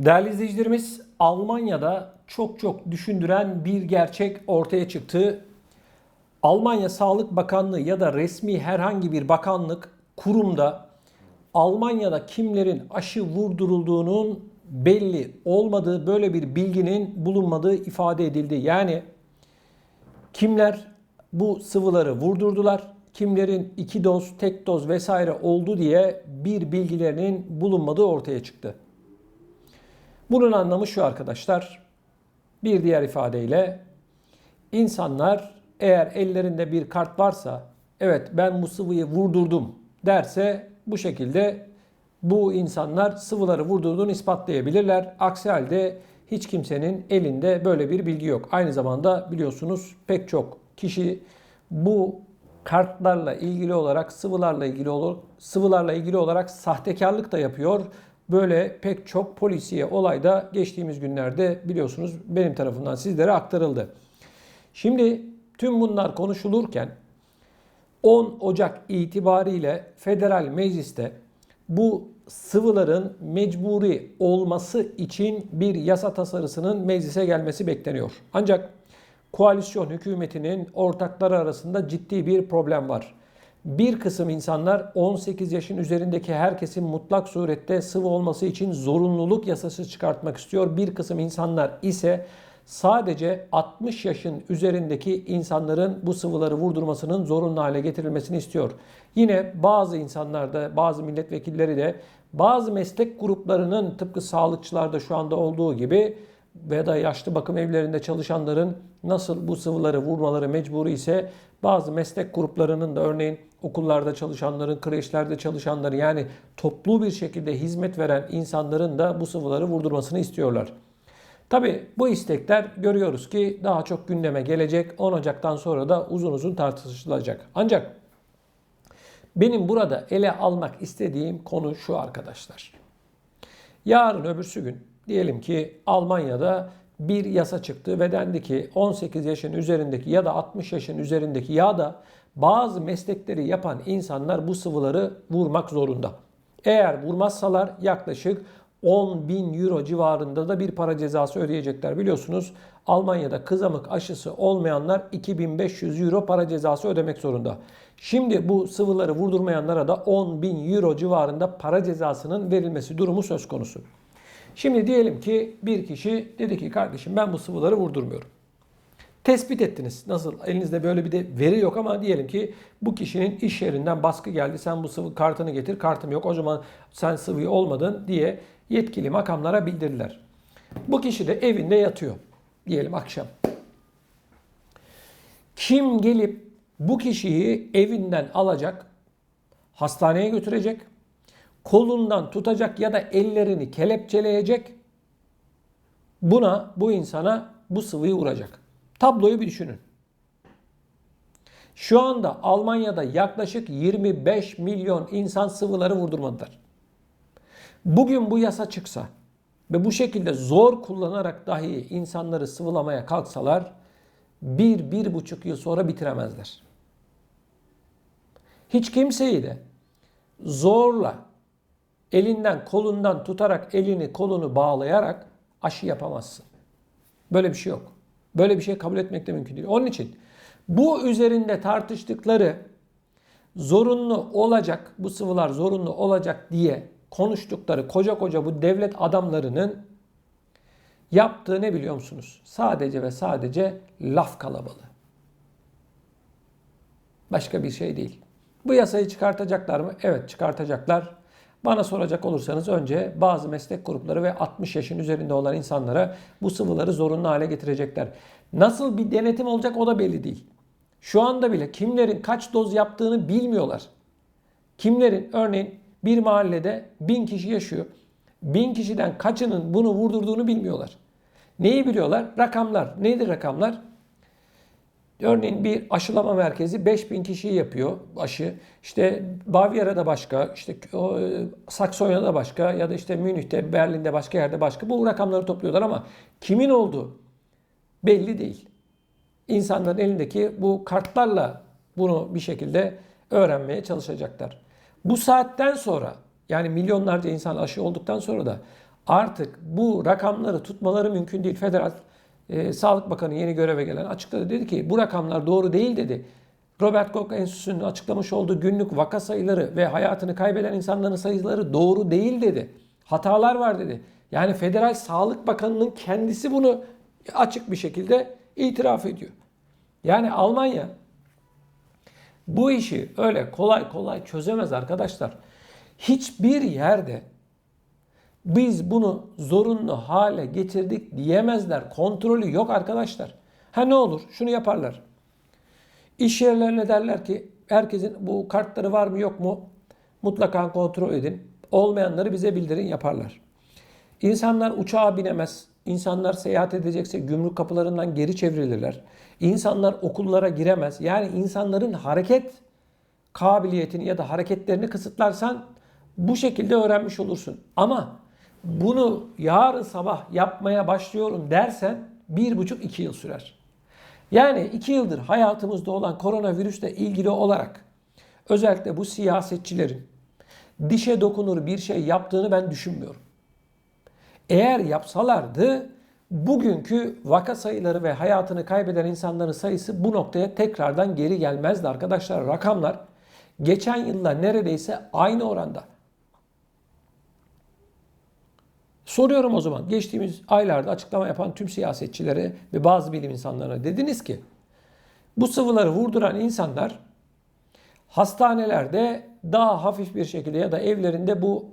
Değerli izleyicilerimiz, Almanya'da çok düşündüren bir gerçek ortaya çıktı. Almanya Sağlık Bakanlığı ya da resmi herhangi bir bakanlık, kurumda Almanya'da kimlerin aşı vurdurulduğunun belli olmadığı, böyle bir bilginin bulunmadığı ifade edildi. Yani kimler bu sıvıları vurdurdular, kimlerin 2 doz, tek doz vesaire oldu diye bir bilgilerinin bulunmadığı ortaya çıktı. Bunun anlamı şu arkadaşlar, bir diğer ifadeyle insanlar eğer ellerinde bir kart varsa, evet ben bu sıvıyı vurdurdum derse bu şekilde bu insanlar sıvıları vurdurduğunu ispatlayabilirler. Aksi halde hiç kimsenin elinde böyle bir bilgi yok. Aynı zamanda biliyorsunuz pek çok kişi bu kartlarla ilgili olarak, sıvılarla ilgili olarak sahtekarlık da yapıyor. Böyle pek çok polisiye olay da geçtiğimiz günlerde biliyorsunuz benim tarafından sizlere aktarıldı. Şimdi tüm bunlar konuşulurken 10 Ocak itibariyle Federal Meclis'te bu sıvıların mecburi olması için bir yasa tasarısının meclise gelmesi bekleniyor. Ancak koalisyon hükümetinin ortakları arasında ciddi bir problem var. Bir kısım insanlar 18 yaşın üzerindeki herkesin mutlak surette sıvı olması için zorunluluk yasası çıkartmak istiyor. Bir kısım insanlar ise sadece 60 yaşın üzerindeki insanların bu sıvıları vurdurmasının zorunlu hale getirilmesini istiyor. Yine bazı insanlar da, bazı milletvekilleri de bazı meslek gruplarının tıpkı sağlıkçılarda şu anda olduğu gibi veya da yaşlı bakım evlerinde çalışanların nasıl bu sıvıları vurmaları mecburi ise bazı meslek gruplarının da örneğin okullarda çalışanların, kreşlerde çalışanların yani toplu bir şekilde hizmet veren insanların da bu sıvıları vurdurmasını istiyorlar. Tabi bu istekler görüyoruz ki daha çok gündeme gelecek. 10 Ocak'tan sonra da uzun tartışılacak. Ancak benim burada ele almak istediğim konu şu arkadaşlar. Yarın öbürsü gün diyelim ki Almanya'da bir yasa çıktı ve dendi ki 18 yaşın üzerindeki ya da 60 yaşın üzerindeki ya da bazı meslekleri yapan insanlar bu sıvıları vurmak zorunda. Eğer vurmazsalar yaklaşık 10.000 euro civarında da bir para cezası ödeyecekler. Biliyorsunuz Almanya'da kızamık aşısı olmayanlar 2.500 euro para cezası ödemek zorunda. Şimdi bu sıvıları vurdurmayanlara da 10.000 euro civarında para cezasının verilmesi durumu söz konusu. Şimdi diyelim ki bir kişi dedi ki kardeşim ben bu sıvıları vurdurmuyorum. Tespit ettiniz. Nasıl? Elinizde böyle bir de veri yok ama diyelim ki bu kişinin iş yerinden baskı geldi. Sen bu sıvı kartını getir. Kartım yok. O zaman sen sıvıyı olmadın diye yetkili makamlara bildirdiler. Bu kişi de evinde yatıyor. Diyelim akşam. Kim gelip bu kişiyi evinden alacak, hastaneye götürecek, kolundan tutacak ya da ellerini kelepçeleyecek, bu insana bu sıvıyı vuracak. Tabloyu bir düşünün. Şu anda Almanya'da yaklaşık 25 milyon insan sıvıları vurdurmadılar. Bugün bu yasa çıksa ve bu şekilde zor kullanarak dahi insanları sıvılamaya kalksalar 1-1,5 yıl sonra bitiremezler. Hiç kimseyi de zorla elinden kolundan tutarak elini kolunu bağlayarak aşı yapamazsın. Böyle bir şey yok. Böyle bir şey kabul etmek de mümkün değil. Onun için bu üzerinde tartıştıkları zorunlu olacak, bu sıvılar zorunlu olacak diye konuştukları koca bu devlet adamlarının yaptığı ne biliyor musunuz? Sadece ve sadece laf kalabalığı. Başka bir şey değil. Bu yasayı çıkartacaklar mı? Evet çıkartacaklar. Bana soracak olursanız önce bazı meslek grupları ve 60 yaşın üzerinde olan insanlara bu sıvıları zorunlu hale getirecekler. Nasıl bir denetim olacak o da belli değil. Şu anda bile kimlerin kaç doz yaptığını bilmiyorlar. Kimlerin örneğin bir mahallede 1000 kişi yaşıyor. 1000 kişiden kaçının bunu vurdurduğunu bilmiyorlar. Neyi biliyorlar? Rakamlar. Nedir rakamlar? Örneğin bir aşılama merkezi 5000 kişiyi yapıyor aşı. İşte Bavyera'da başka, işte Saksonya'da başka ya da işte Münih'te, Berlin'de başka yerde başka. Bu rakamları topluyorlar ama kimin olduğu belli değil. İnsanların elindeki bu kartlarla bunu bir şekilde öğrenmeye çalışacaklar. Bu saatten sonra yani milyonlarca insan aşı olduktan sonra da artık bu rakamları tutmaları mümkün değil. Federal Sağlık Bakanı yeni göreve gelen açıkladı. Dedi ki bu rakamlar doğru değil dedi. Robert Koch Enstitüsü'nün açıklamış olduğu günlük vaka sayıları ve hayatını kaybeden insanların sayıları doğru değil dedi. Hatalar var dedi. Yani Federal Sağlık Bakanı'nın kendisi bunu açık bir şekilde itiraf ediyor. Yani Almanya bu işi öyle kolay kolay çözemez arkadaşlar. Hiçbir yerde biz bunu zorunlu hale getirdik diyemezler. Kontrolü yok arkadaşlar. Ha ne olur? Şunu yaparlar. İş yerlerine derler ki herkesin bu kartları var mı yok mu? Mutlaka kontrol edin. Olmayanları bize bildirin, yaparlar. İnsanlar uçağa binemez. İnsanlar seyahat edecekse gümrük kapılarından geri çevrilirler. İnsanlar okullara giremez. Yani insanların hareket kabiliyetini ya da hareketlerini kısıtlarsan bu şekilde öğrenmiş olursun. Ama bunu yarın sabah yapmaya başlıyorum dersen 1,5-2 yıl sürer. Yani 2 yıldır hayatımızda olan koronavirüsle ilgili olarak özellikle bu siyasetçilerin dişe dokunur bir şey yaptığını ben düşünmüyorum. Eğer yapsalardı bugünkü vaka sayıları ve hayatını kaybeden insanların sayısı bu noktaya tekrardan geri gelmezdi arkadaşlar. Rakamlar geçen yılla neredeyse aynı oranda. Soruyorum o zaman, geçtiğimiz aylarda açıklama yapan tüm siyasetçilere ve bazı bilim insanlarına dediniz ki bu sıvıları vurduran insanlar hastanelerde daha hafif bir şekilde ya da evlerinde bu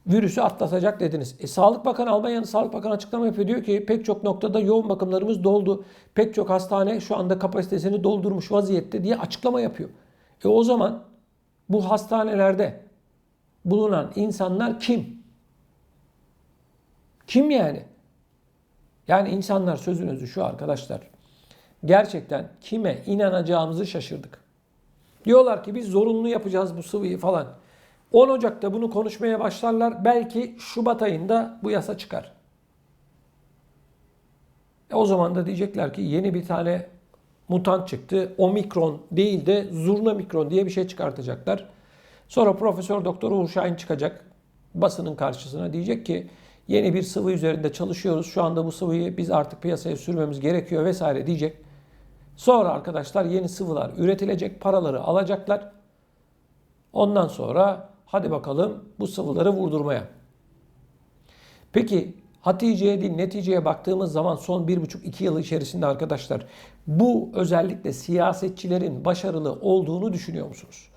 virüsü atlatacak dediniz. Sağlık Bakanı, Almanya'nın Sağlık Bakanı açıklama yapıyor. Diyor ki pek çok noktada yoğun bakımlarımız doldu. Pek çok hastane şu anda kapasitesini doldurmuş vaziyette diye açıklama yapıyor. O zaman bu hastanelerde bulunan insanlar kim? Kim yani? Yani insanlar, sözün özü şu arkadaşlar. Gerçekten kime inanacağımızı şaşırdık. Diyorlar ki biz zorunlu yapacağız bu sıvıyı falan. 10 Ocak'ta bunu konuşmaya başlarlar. Belki Şubat ayında bu yasa çıkar. O zaman da diyecekler ki yeni bir tane mutant çıktı. Omikron değil de zurnamikron diye bir şey çıkartacaklar. Sonra Profesör Doktor Uğur Şahin çıkacak basının karşısına, diyecek ki yeni bir sıvı üzerinde çalışıyoruz. Şu anda bu sıvıyı biz artık piyasaya sürmemiz gerekiyor vesaire diyecek. Sonra arkadaşlar yeni sıvılar üretilecek, paraları alacaklar. Ondan sonra hadi bakalım bu sıvıları vurdurmaya. Peki Hatice'ye değil neticeye baktığımız zaman son 1,5-2 yıl içerisinde arkadaşlar bu özellikle siyasetçilerin başarılı olduğunu düşünüyor musunuz?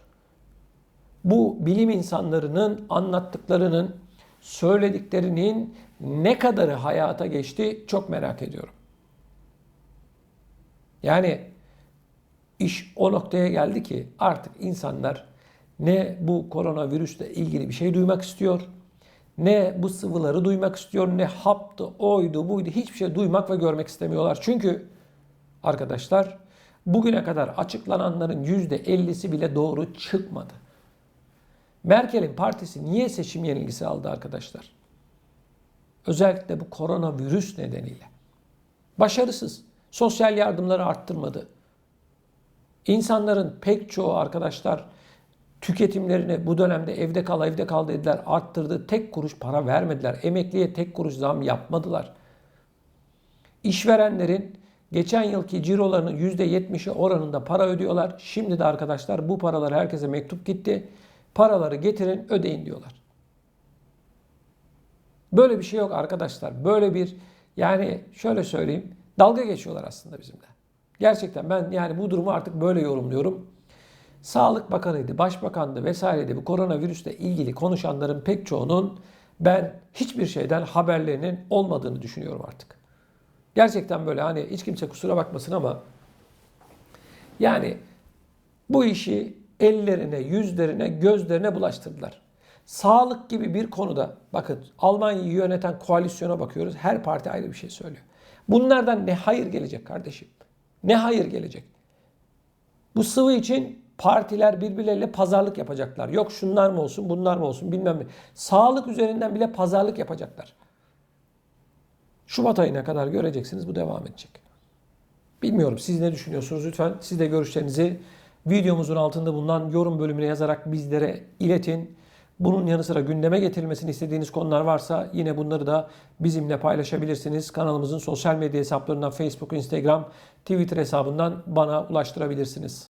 Bu bilim insanlarının anlattıklarının, söylediklerinin ne kadarı hayata geçti çok merak ediyorum. Yani iş o noktaya geldi ki artık insanlar ne bu koronavirüsle ilgili bir şey duymak istiyor, ne bu sıvıları duymak istiyor, ne haptı, oydu, buydu, hiçbir şey duymak ve görmek istemiyorlar. Çünkü arkadaşlar bugüne kadar açıklananların %50'si bile doğru çıkmadı. Merkel'in partisi niye seçim yenilgisi aldı arkadaşlar? Özellikle bu koronavirüs nedeniyle. Başarısız. Sosyal yardımları arttırmadı. İnsanların pek çoğu arkadaşlar tüketimlerini bu dönemde evde kal dediler, arttırdı. Tek kuruş para vermediler. Emekliye tek kuruş zam yapmadılar. İşverenlerin geçen yılki cirolarının %70'i oranında para ödüyorlar. Şimdi de arkadaşlar bu paralar herkese mektup gitti. Paraları getirin, ödeyin diyorlar. Böyle bir şey yok arkadaşlar. Böyle bir, yani şöyle söyleyeyim, dalga geçiyorlar aslında bizimle. Gerçekten ben yani bu durumu artık böyle yorumluyorum. Sağlık Bakanıydı, Başbakandı vesaireydi, bu koronavirüsle ilgili konuşanların pek çoğunun ben hiçbir şeyden haberlerinin olmadığını düşünüyorum artık. Gerçekten böyle, hani hiç kimse kusura bakmasın ama yani bu işi ellerine, yüzlerine, gözlerine bulaştırdılar. Sağlık gibi bir konuda bakın Almanya'yı yöneten koalisyona bakıyoruz. Her parti ayrı bir şey söylüyor. Bunlardan ne hayır gelecek kardeşim? Ne hayır gelecek? Bu sıvı için partiler birbirleriyle pazarlık yapacaklar. Yok şunlar mı olsun, bunlar mı olsun bilmem ne. Sağlık üzerinden bile pazarlık yapacaklar. Şubat ayına kadar göreceksiniz, bu devam edecek. Bilmiyorum siz ne düşünüyorsunuz? Lütfen siz de görüşlerinizi videomuzun altında bulunan yorum bölümüne yazarak bizlere iletin. Bunun yanı sıra gündeme getirilmesini istediğiniz konular varsa yine bunları da bizimle paylaşabilirsiniz. Kanalımızın sosyal medya hesaplarından Facebook, Instagram, Twitter hesabından bana ulaştırabilirsiniz.